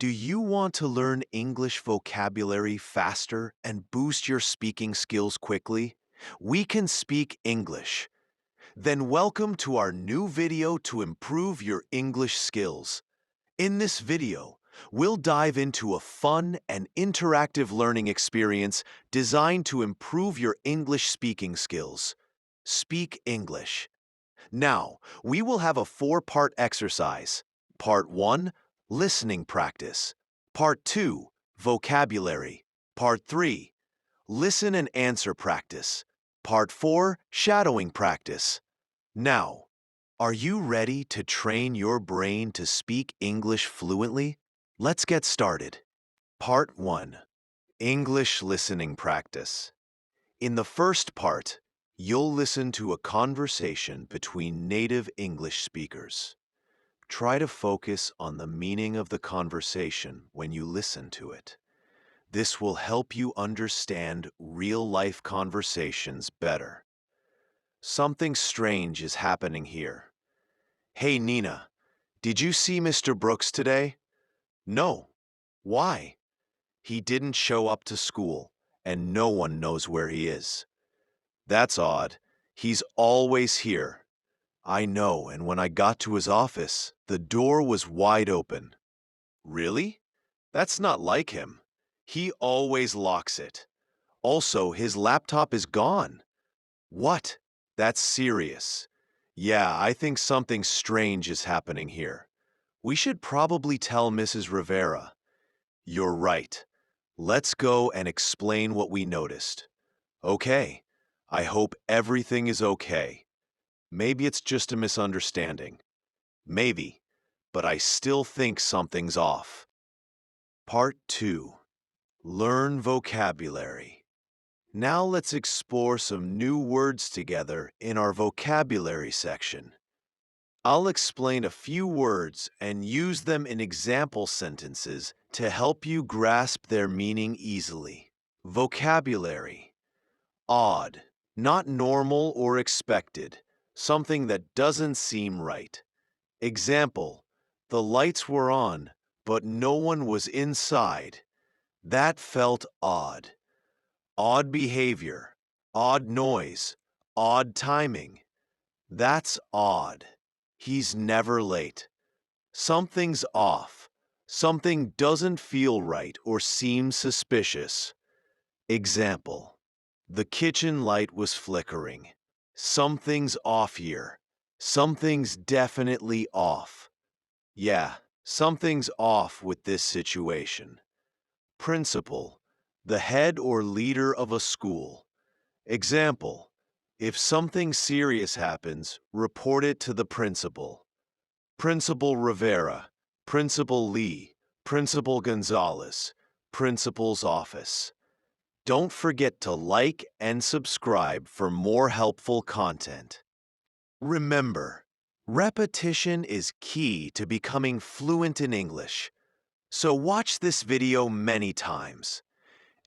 Do you want to learn English vocabulary faster and boost your speaking skills quickly? We can speak English. Then welcome to our new video to improve your English skills. In this video, we'll dive into a fun and interactive learning experience designed to improve your English speaking skills. Speak English. Now, we will have a four-part exercise. Part 1, listening practice. Part 2, vocabulary. Part 3, listen and answer practice. Part 4, shadowing practice. Now, are you ready to train your brain to speak English fluently? Let's get started. Part 1, English listening practice. In the first part, you'll listen to a conversation between native English speakers. Try to focus on the meaning of the conversation when you listen to it. This will help you understand real-life conversations better. Something strange is happening here. Hey, Nina, did you see Mr. Brooks today? No. Why? He didn't show up to school, and no one knows where he is. That's odd. He's always here. I know, and when I got to his office, the door was wide open. Really? That's not like him. He always locks it. Also, his laptop is gone. What? That's serious. Yeah, I think something strange is happening here. We should probably tell Mrs. Rivera. You're right. Let's go and explain what we noticed. Okay. I hope everything is okay. Maybe it's just a misunderstanding. Maybe, but I still think something's off. Part 2. Learn vocabulary. Now let's explore some new words together in our vocabulary section. I'll explain a few words and use them in example sentences to help you grasp their meaning easily. Vocabulary. Odd, not normal or expected, something that doesn't seem right. Example, the lights were on, but no one was inside. That felt odd. Odd behavior, odd noise, odd timing. That's odd. He's never late. Something's off. Something doesn't feel right or seems suspicious. Example, the kitchen light was flickering. Something's off here. Something's definitely off. Yeah, something's off with this situation. Principal, the head or leader of a school. Example, if something serious happens, report it to the principal. Principal Rivera, Principal Lee, Principal Gonzalez, Principal's office. Don't forget to like and subscribe for more helpful content. Remember, repetition is key to becoming fluent in English. So watch this video many times.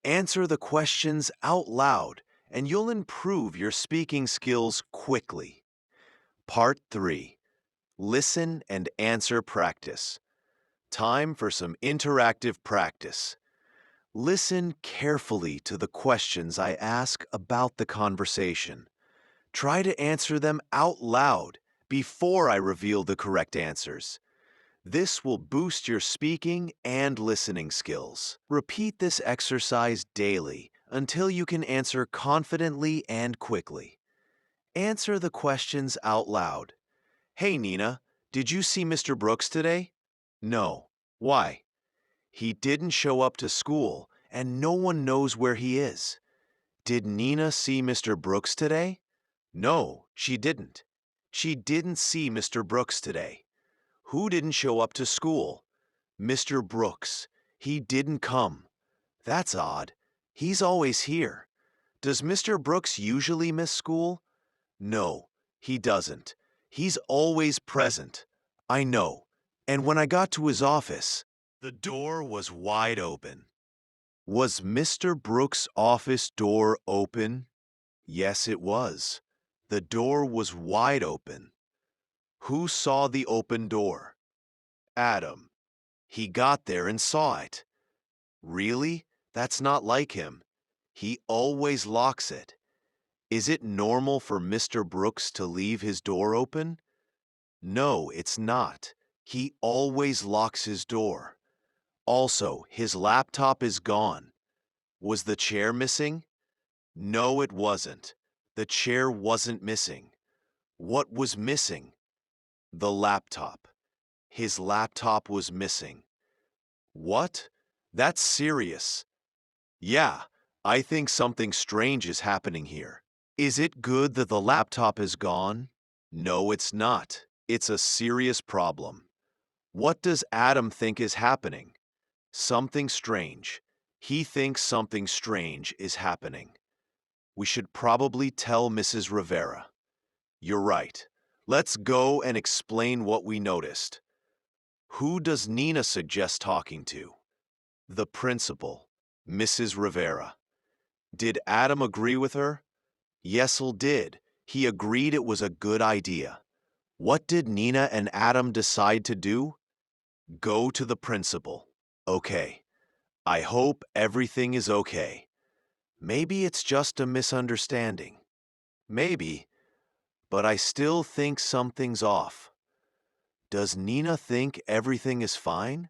Answer the questions out loud, and you'll improve your speaking skills quickly. Part 3. Listen and answer practice. Time for some interactive practice. Listen carefully to the questions I ask about the conversation. Try to answer them out loud before I reveal the correct answers. This will boost your speaking and listening skills. Repeat this exercise daily until you can answer confidently and quickly. Answer the questions out loud. Hey, Nina, did you see Mr. Brooks today? No. Why? He didn't show up to school, and no one knows where he is. Did Nina see Mr. Brooks today? No, she didn't. She didn't see Mr. Brooks today. Who didn't show up to school? Mr. Brooks. He didn't come. That's odd. He's always here. Does Mr. Brooks usually miss school? No, he doesn't. He's always present. I know. And when I got to his office, the door was wide open. Was Mr. Brooks' office door open? Yes, it was. The door was wide open. Who saw the open door? Adam. He got there and saw it. Really? That's not like him. He always locks it. Is it normal for Mr. Brooks to leave his door open? No, it's not. He always locks his door. Also, his laptop is gone. Was the chair missing? No, it wasn't. The chair wasn't missing. What was missing? The laptop. His laptop was missing. What? That's serious. Yeah, I think something strange is happening here. Is it good that the laptop is gone? No, it's not. It's a serious problem. What does Adam think is happening? Something strange. He thinks something strange is happening. We should probably tell Mrs. Rivera. You're right. Let's go and explain what we noticed. Who does Nina suggest talking to? The principal, Mrs. Rivera. Did Adam agree with her? Yes'll did. He agreed it was a good idea. What did Nina and Adam decide to do? Go to the principal. Okay. I hope everything is okay. Maybe it's just a misunderstanding. Maybe, but I still think something's off. Does Nina think everything is fine?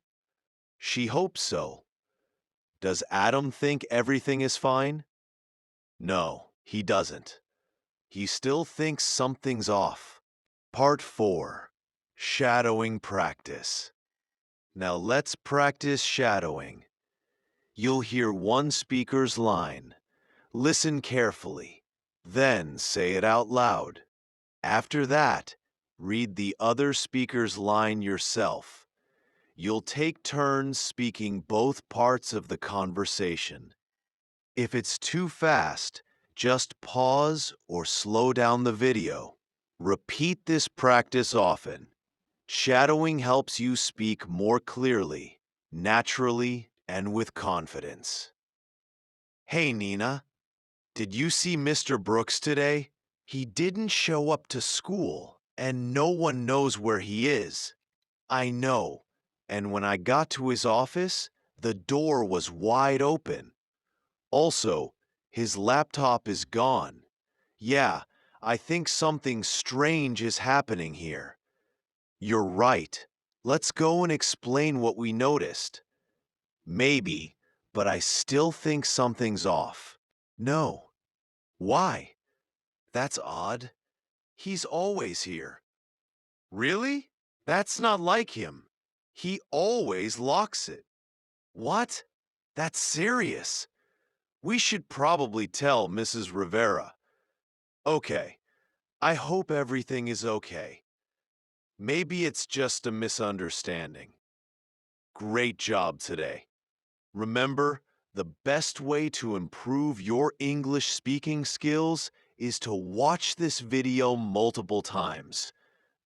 She hopes so. Does Adam think everything is fine? No, he doesn't. He still thinks something's off. Part 4. Shadowing Practice. Now let's practice shadowing. You'll hear one speaker's line. Listen carefully. Then say it out loud. After that, read the other speaker's line yourself. You'll take turns speaking both parts of the conversation. If it's too fast, just pause or slow down the video. Repeat this practice often. Shadowing helps you speak more clearly, naturally, and with confidence. Hey, Nina, did you see Mr. Brooks today? He didn't show up to school, and no one knows where he is. I know, and when I got to his office, the door was wide open. Also, his laptop is gone. Yeah, I think something strange is happening here. You're right. Let's go and explain what we noticed. Maybe, but I still think something's off. No. Why? That's odd. He's always here. Really? That's not like him. He always locks it. What? That's serious. We should probably tell Mrs. Rivera. Okay, I hope everything is okay. Maybe it's just a misunderstanding. Great job today. Remember, the best way to improve your English speaking skills is to watch this video multiple times.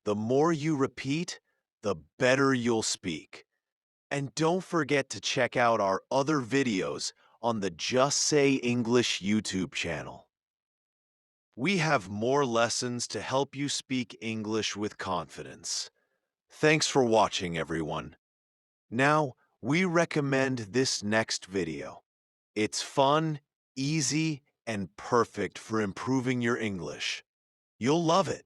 The more you repeat, the better you'll speak. And don't forget to check out our other videos on the Just Say English YouTube channel. We have more lessons to help you speak English with confidence. Thanks for watching, everyone. Now, we recommend this next video. It's fun, easy, and perfect for improving your English. You'll love it.